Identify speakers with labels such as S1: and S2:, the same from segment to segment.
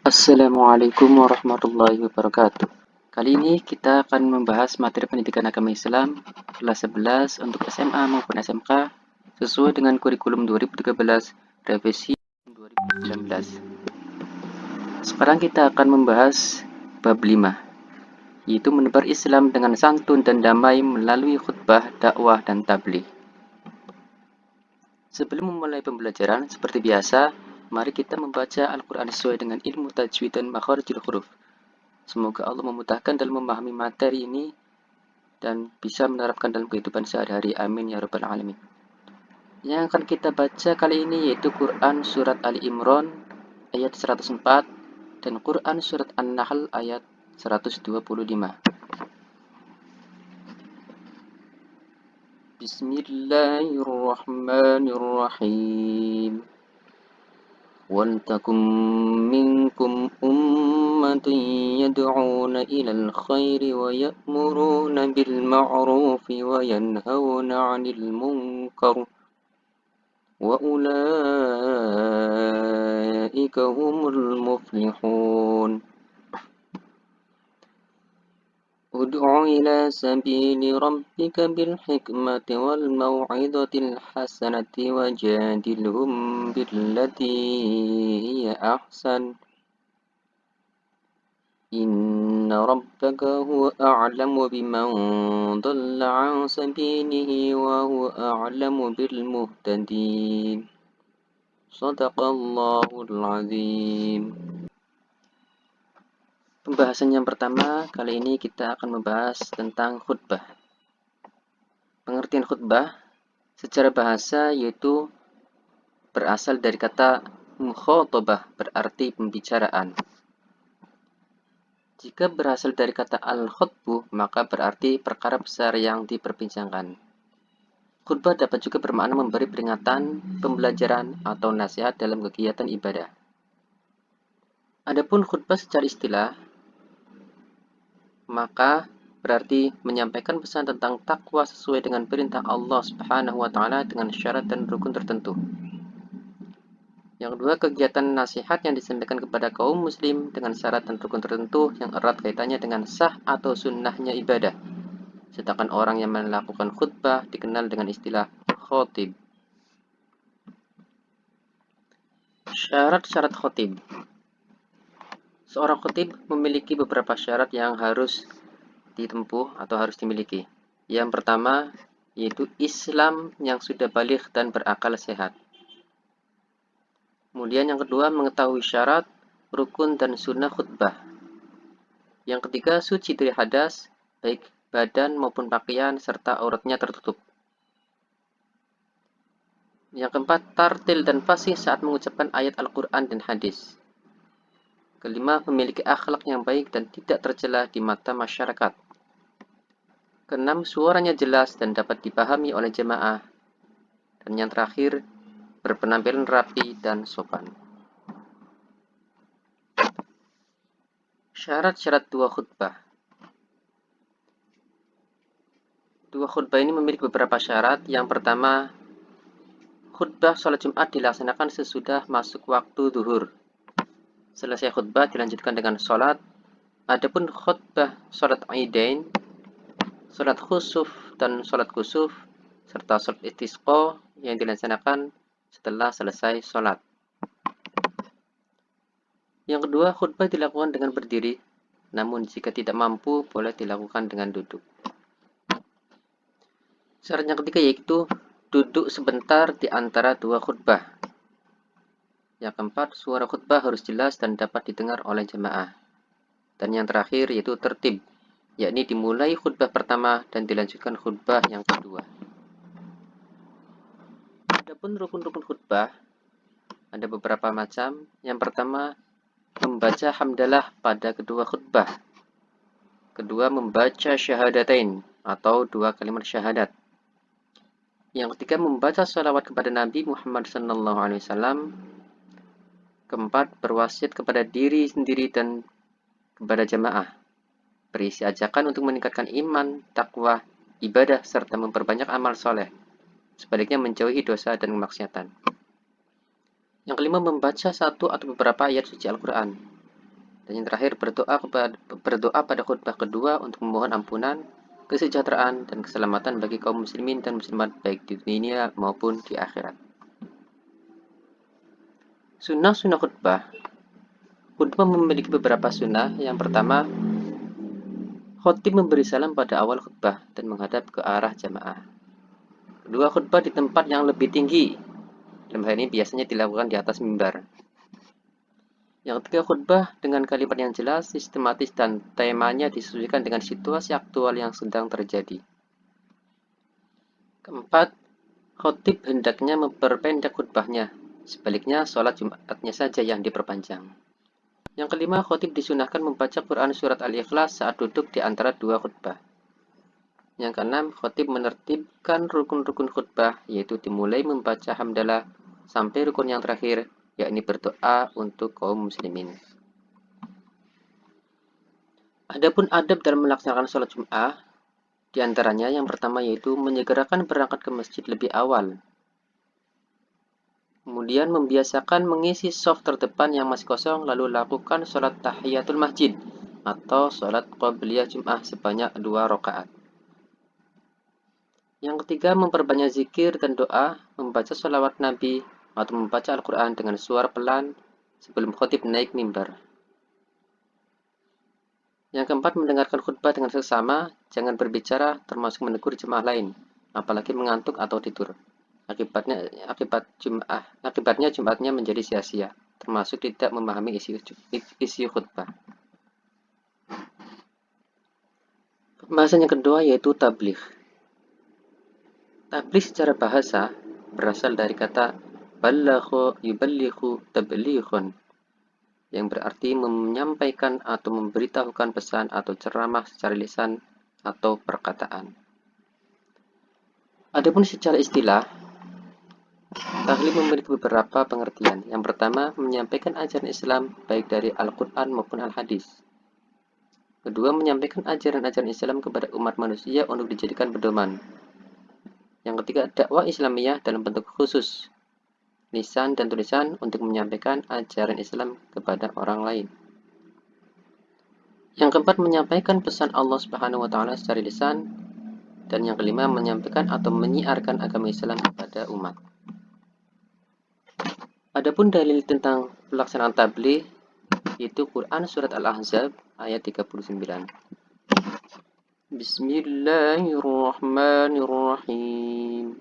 S1: Assalamualaikum warahmatullahi wabarakatuh. Kali ini kita akan membahas materi pendidikan agama Islam kelas 11 untuk SMA maupun SMK sesuai dengan kurikulum 2013 revisi 2019. Sekarang kita akan membahas bab 5, yaitu menebar Islam dengan santun dan damai melalui khutbah, dakwah, dan tabligh. Sebelum memulai pembelajaran, seperti biasa, mari kita membaca Al-Quran sesuai dengan ilmu tajwid dan makharijul huruf. Semoga Allah memudahkan dalam memahami materi ini dan bisa menerapkan dalam kehidupan sehari-hari. Amin ya rabbal alamin. Yang akan kita baca kali ini yaitu Quran Surat Ali Imran ayat 104 dan Quran Surat An-Nahl ayat 125. Bismillahirrahmanirrahim. وَلْتَكُنْ مِنْكُمْ أُمَّةٌ يَدْعُونَ إِلَى الْخَيْرِ وَيَأْمُرُونَ بِالْمَعْرُوفِ وَيَنْهَوْنَ عَنِ الْمُنْكَرِ وَأُولَئِكَ هُمُ الْمُفْلِحُونَ ادْعُ إِلَى سَبِيلِ رَبِّكَ بِالْحِكْمَةِ وَالْمَوْعِظَةِ الْحَسَنَةِ وَجَادِلْهُمْ بِالَّتِي هِيَ أَحْسَنُ إِنَّ رَبَّكَ هُوَ أَعْلَمُ بِمَنْ ضَلَّ عَنْ سَبِيلِهِ وَهُوَ أَعْلَمُ بِالْمُهْتَدِينَ صَدَقَ اللَّهُ الْعَظِيمُ. Pembahasan yang pertama, kali ini kita akan membahas tentang khutbah. Pengertian khutbah secara bahasa yaitu berasal dari kata mukhatabah, berarti pembicaraan. Jika berasal dari kata al-khutbu, maka berarti perkara besar yang diperbincangkan. Khutbah dapat juga bermakna memberi peringatan, pembelajaran, atau nasihat dalam kegiatan ibadah. Adapun khutbah secara istilah, maka berarti menyampaikan pesan tentang takwa sesuai dengan perintah Allah Subhanahu wa taala dengan syarat dan rukun tertentu. Yang kedua, kegiatan nasihat yang disampaikan kepada kaum muslim dengan syarat dan rukun tertentu yang erat kaitannya dengan sah atau sunnahnya ibadah. Sedangkan orang yang melakukan khutbah dikenal dengan istilah khotib. Syarat-syarat khotib. Seorang khotib memiliki beberapa syarat yang harus ditempuh atau harus dimiliki. Yang pertama, yaitu Islam yang sudah baligh dan berakal sehat. Kemudian yang kedua, mengetahui syarat, rukun, dan sunnah khutbah. Yang ketiga, suci dari hadas, baik badan maupun pakaian, serta auratnya tertutup. Yang keempat, tartil dan fasih saat mengucapkan ayat Al-Quran dan hadis. Kelima, memiliki akhlak yang baik dan tidak tercela di mata masyarakat. Keenam, suaranya jelas dan dapat dipahami oleh jemaah. Dan yang terakhir, berpenampilan rapi dan sopan. Syarat-syarat dua khutbah. Dua khutbah ini memiliki beberapa syarat. Yang pertama, khutbah sholat Jumat dilaksanakan sesudah masuk waktu zuhur. Selesai khutbah dilanjutkan dengan sholat. Adapun khutbah sholat Aidain, sholat khusuf dan sholat kusuf, serta sholat istisqa yang dilaksanakan setelah selesai sholat. Yang kedua, khutbah dilakukan dengan berdiri, namun jika tidak mampu, boleh dilakukan dengan duduk. Syarat yang ketiga yaitu duduk sebentar di antara dua khutbah. Yang keempat, suara khutbah harus jelas dan dapat didengar oleh jemaah. Dan yang terakhir yaitu tertib, yakni dimulai khutbah pertama dan dilanjutkan khutbah yang kedua. Adapun rukun-rukun khutbah ada beberapa macam. Yang pertama, membaca hamdalah pada kedua khutbah. Kedua, membaca syahadatain atau dua kalimat syahadat. Yang ketiga, membaca shalawat kepada Nabi Muhammad SAW. Keempat, berwasiat kepada diri sendiri dan kepada jemaah. Berisi ajakan untuk meningkatkan iman, takwa, ibadah, serta memperbanyak amal soleh. Sebaliknya menjauhi dosa dan kemaksiatan. Yang kelima, membaca satu atau beberapa ayat suci Al-Quran. Dan yang terakhir, berdoa pada khutbah kedua untuk memohon ampunan, kesejahteraan, dan keselamatan bagi kaum muslimin dan muslimat baik di dunia maupun di akhirat. Sunnah-sunnah khutbah. Khutbah memiliki beberapa sunnah. Yang pertama, khatib memberi salam pada awal khutbah dan menghadap ke arah jamaah. Kedua, khutbah di tempat yang lebih tinggi. Dalam hal ini biasanya dilakukan di atas mimbar. Yang ketiga, khutbah dengan kalimat yang jelas, sistematis, dan temanya disesuaikan dengan situasi aktual yang sedang terjadi. Keempat, khatib hendaknya memperpendek khutbahnya. Sebaliknya, sholat Jumatnya saja yang diperpanjang. Yang kelima, khatib disunahkan membaca Quran surat Al-Ikhlas saat duduk di antara dua khutbah. Yang keenam, khatib menertibkan rukun-rukun khutbah, yaitu dimulai membaca hamdalah sampai rukun yang terakhir, yakni berdoa untuk kaum muslimin. Adapun adab dalam melaksanakan sholat Jum'ah, di antaranya yang pertama yaitu menyegerakan berangkat ke masjid lebih awal. Kemudian membiasakan mengisi shaf terdepan yang masih kosong, lalu lakukan sholat tahiyatul masjid atau sholat qabliyah Jum'ah sebanyak 2 rakaat. Yang ketiga, memperbanyak zikir dan doa, membaca sholawat Nabi atau membaca Al-Quran dengan suara pelan sebelum khatib naik mimbar. Yang keempat, mendengarkan khutbah dengan seksama, jangan berbicara termasuk menegur jemaah lain, apalagi mengantuk atau tidur. Akibatnya Jumatnya menjadi sia-sia, termasuk tidak memahami isi khutbah. Pembahasan yang kedua yaitu tabligh. Tabligh secara bahasa berasal dari kata balagha yuballighu tablighun, yang berarti menyampaikan atau memberitahukan pesan atau ceramah secara lisan atau perkataan. Adapun secara istilah, tabligh memiliki beberapa pengertian. Yang pertama, menyampaikan ajaran Islam baik dari Al-Quran maupun Al-Hadis. Kedua, menyampaikan ajaran-ajaran Islam kepada umat manusia untuk dijadikan pedoman. Yang ketiga, dakwah Islamiyah dalam bentuk khusus, lisan dan tulisan untuk menyampaikan ajaran Islam kepada orang lain. Yang keempat, menyampaikan pesan Allah Subhanahu wa taala secara lisan, dan yang kelima, menyampaikan atau menyiarkan agama Islam kepada umat. Adapun dalil tentang pelaksanaan tabligh yaitu Quran surat Al-Ahzab ayat 39. Bismillahirrahmanirrahim.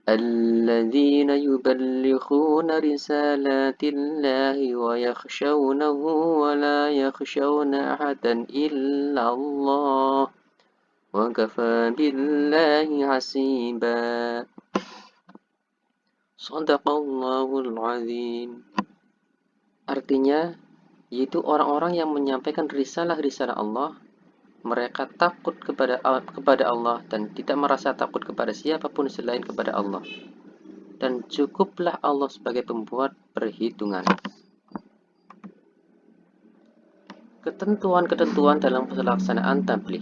S1: الذين يبلغون رسالات الله ويخشونه ولا يخشون أحدا إلا الله وكفى بالله حسيبا. Shadaqallahul azim. Artinya, yaitu orang-orang yang menyampaikan risalah-risalah Allah, mereka takut kepada Allah dan tidak merasa takut kepada siapapun selain kepada Allah. Dan cukuplah Allah sebagai pembuat perhitungan. Ketentuan-ketentuan dalam pelaksanaan tabligh.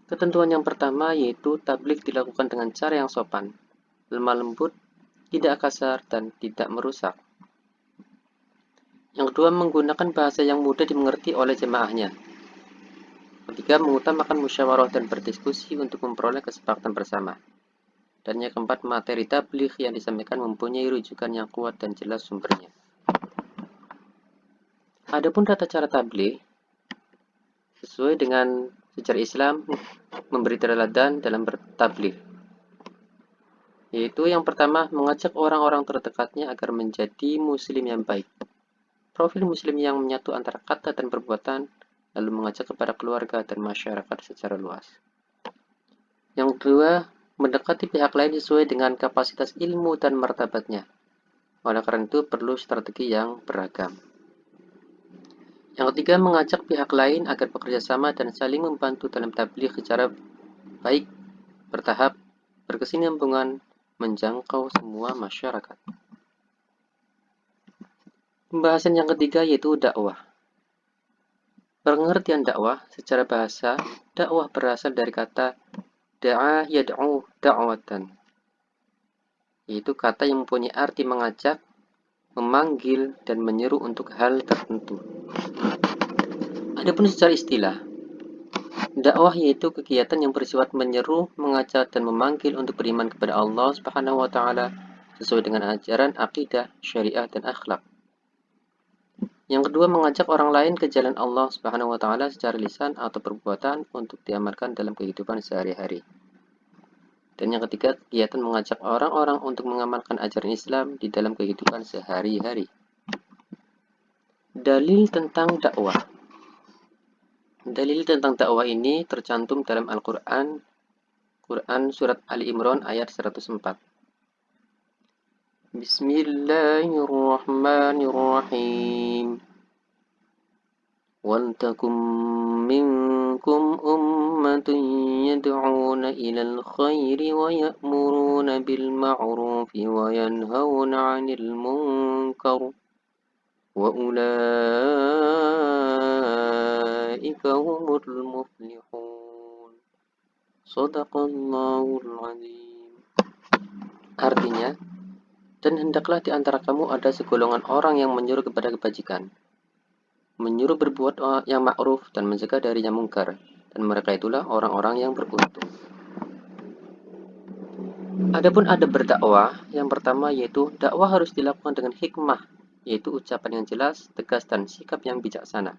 S1: Ketentuan yang pertama yaitu tabligh dilakukan dengan cara yang sopan, lemah lembut, tidak kasar, dan tidak merusak. Yang kedua, menggunakan bahasa yang mudah dimengerti oleh jemaahnya. Ketiga, mengutamakan musyawarah dan berdiskusi untuk memperoleh kesepakatan bersama. Dan yang keempat, materi tabligh yang disampaikan mempunyai rujukan yang kuat dan jelas sumbernya. Adapun tata cara tabligh sesuai dengan sejarah Islam memberi teladan dalam bertabligh, yaitu yang pertama, mengajak orang-orang terdekatnya agar menjadi muslim yang baik. Profil muslim yang menyatu antara kata dan perbuatan, lalu mengajak kepada keluarga dan masyarakat secara luas. Yang kedua, mendekati pihak lain sesuai dengan kapasitas ilmu dan martabatnya. Oleh karena itu, perlu strategi yang beragam. Yang ketiga, mengajak pihak lain agar bekerja sama dan saling membantu dalam tabligh secara baik, bertahap, berkesinambungan, menjangkau semua masyarakat. Pembahasan yang ketiga yaitu dakwah. Pengertian dakwah secara bahasa, dakwah berasal dari kata da'a yad'u da'watan, yaitu kata yang mempunyai arti mengajak, memanggil, dan menyeru untuk hal tertentu. Adapun secara istilah, dakwah yaitu kegiatan yang bersifat menyeru, mengajak, dan memanggil untuk beriman kepada Allah Subhanahu wa taala sesuai dengan ajaran akidah, syariah, dan akhlak. Yang kedua, mengajak orang lain ke jalan Allah Subhanahu wa taala secara lisan atau perbuatan untuk diamalkan dalam kehidupan sehari-hari. Dan yang ketiga, kegiatan mengajak orang-orang untuk mengamalkan ajaran Islam di dalam kehidupan sehari-hari. Dalil tentang dakwah. Dalil tentang dakwah ini tercantum dalam Al-Quran, Surat Ali Imran ayat 104. Bismillahirrahmanirrahim. وَلْتَكُنْ مِنْكُمْ أُمَّةٌ يَدْعُونَ إِلَى الْخَيْرِ وَيَأْمُرُونَ بِالْمَعْرُوفِ وَيَنْهَوْنَ عَنِ الْمُنْكَرِ وَأُولَئِكَ هُمُ الْمُفْلِحُونَ. Shadaqallahul Azim. Artinya, dan hendaklah di antara kamu ada segolongan orang yang menyuruh kepada kebajikan, menyuruh berbuat yang ma'ruf dan mencegah dari yang mungkar, dan mereka itulah orang-orang yang beruntung. Adapun adab berdakwah, yang pertama yaitu dakwah harus dilakukan dengan hikmah, yaitu ucapan yang jelas, tegas, dan sikap yang bijaksana.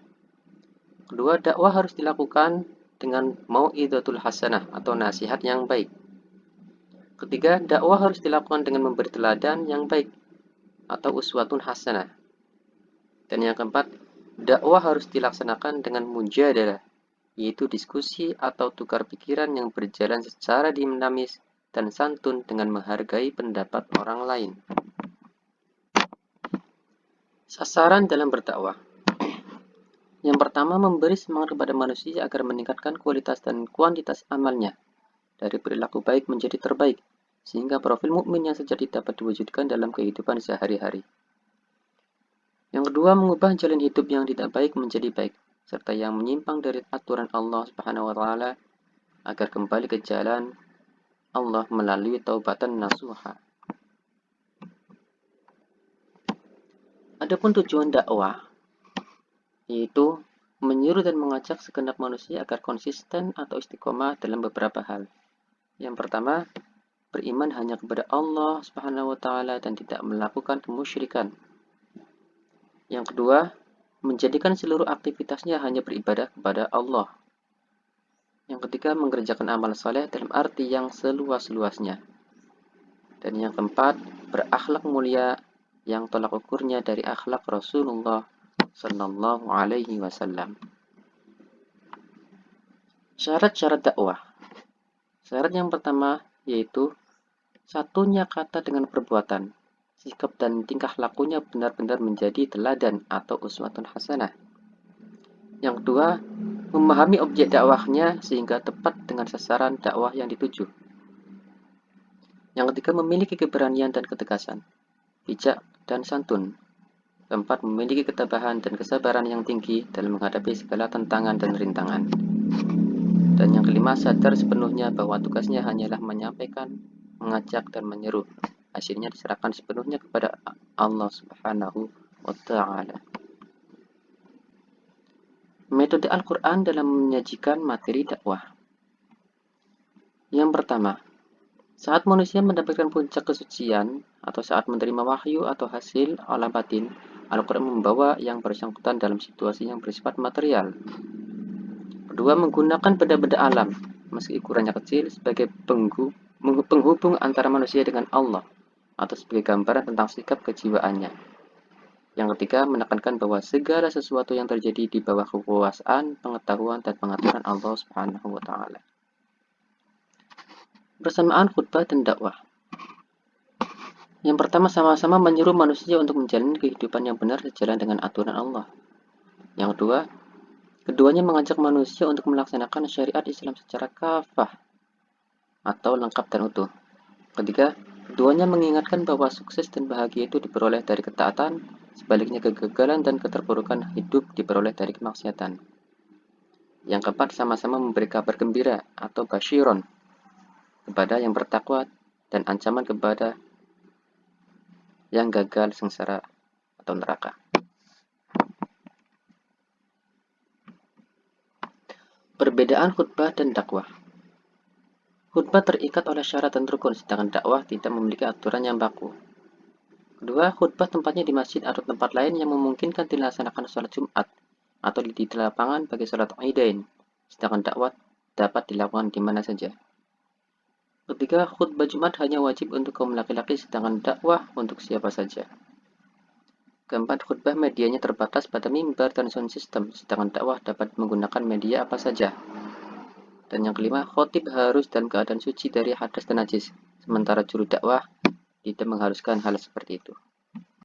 S1: Kedua, dakwah harus dilakukan dengan mau'izatul hasanah atau nasihat yang baik. Ketiga, dakwah harus dilakukan dengan memberi teladan yang baik atau uswatun hasanah. Dan yang keempat, dakwah harus dilaksanakan dengan mujadalah, yaitu diskusi atau tukar pikiran yang berjalan secara dinamis dan santun dengan menghargai pendapat orang lain. Sasaran dalam berdakwah. Yang pertama, memberi semangat kepada manusia agar meningkatkan kualitas dan kuantitas amalnya, dari perilaku baik menjadi terbaik, sehingga profil mukmin yang sejati dapat diwujudkan dalam kehidupan sehari-hari. Yang kedua, mengubah jalan hidup yang tidak baik menjadi baik, serta yang menyimpang dari aturan Allah Subhanahu wa taala agar kembali ke jalan Allah melalui taubatan nasuha. Adapun tujuan dakwah yaitu menyuruh dan mengajak segenap manusia agar konsisten atau istiqomah dalam beberapa hal. Yang pertama, beriman hanya kepada Allah Subhanahu wa taala dan tidak melakukan kemusyrikan. Yang kedua, menjadikan seluruh aktivitasnya hanya beribadah kepada Allah. Yang ketiga, mengerjakan amal saleh dalam arti yang seluas-luasnya. Dan yang keempat, berakhlak mulia yang tolak ukurnya dari akhlak Rasulullah Sallallahu Alaihi Wasallam. Syarat-syarat dakwah. Syarat yang pertama yaitu satunya kata dengan perbuatan. Sikap dan tingkah lakunya benar-benar menjadi teladan atau uswatun hasanah. Yang kedua, memahami objek dakwahnya sehingga tepat dengan sasaran dakwah yang dituju. Yang ketiga, memiliki keberanian dan ketegasan, bijak dan santun. Keempat, memiliki ketabahan dan kesabaran yang tinggi dalam menghadapi segala tantangan dan rintangan. Dan yang kelima, sadar sepenuhnya bahwa tugasnya hanyalah menyampaikan, mengajak, dan menyeru. Hasilnya diserahkan sepenuhnya kepada Allah Subhanahu wa Ta'ala. Metode Al-Quran dalam menyajikan materi dakwah. Yang pertama, saat manusia mendapatkan puncak kesucian atau saat menerima wahyu atau hasil alam batin, Al-Quran membawa yang bersangkutan dalam situasi yang bersifat material. Kedua, menggunakan benda-benda alam, meski ukurannya kecil, sebagai penghubung antara manusia dengan Allah, atau sebagai gambaran tentang sikap kejiwaannya. Yang ketiga, menekankan bahwa segala sesuatu yang terjadi di bawah kekuasaan, pengetahuan, dan pengaturan Allah Subhanahu wa Ta'ala. Bersamaan khutbah dan dakwah. Yang pertama, sama-sama menyuruh manusia untuk menjalani kehidupan yang benar sejalan dengan aturan Allah. Yang kedua, keduanya mengajak manusia untuk melaksanakan syariat Islam secara kafah atau lengkap dan utuh. Ketiga, keduanya mengingatkan bahwa sukses dan bahagia itu diperoleh dari ketaatan, sebaliknya kegagalan dan keterpurukan hidup diperoleh dari kemaksiatan. Yang keempat, sama-sama memberi kabar gembira atau basyiron kepada yang bertakwa dan ancaman kepada yang gagal sengsara atau neraka. Perbedaan khutbah dan dakwah. Khutbah terikat oleh syarat dan rukun, sedangkan dakwah tidak memiliki aturan yang baku. Kedua, khutbah tempatnya di masjid atau tempat lain yang memungkinkan dilaksanakan sholat Jumat atau di lapangan bagi sholat Idain, sedangkan dakwah dapat dilakukan di mana saja. Ketiga, khutbah Jumat hanya wajib untuk kaum laki-laki, sedangkan dakwah untuk siapa saja. Keempat, khutbah medianya terbatas pada mimbar dan sound system, sedangkan dakwah dapat menggunakan media apa saja. Dan yang kelima, khotib harus dalam keadaan suci dari hadas dan najis, sementara juru dakwah tidak mengharuskan hal seperti itu.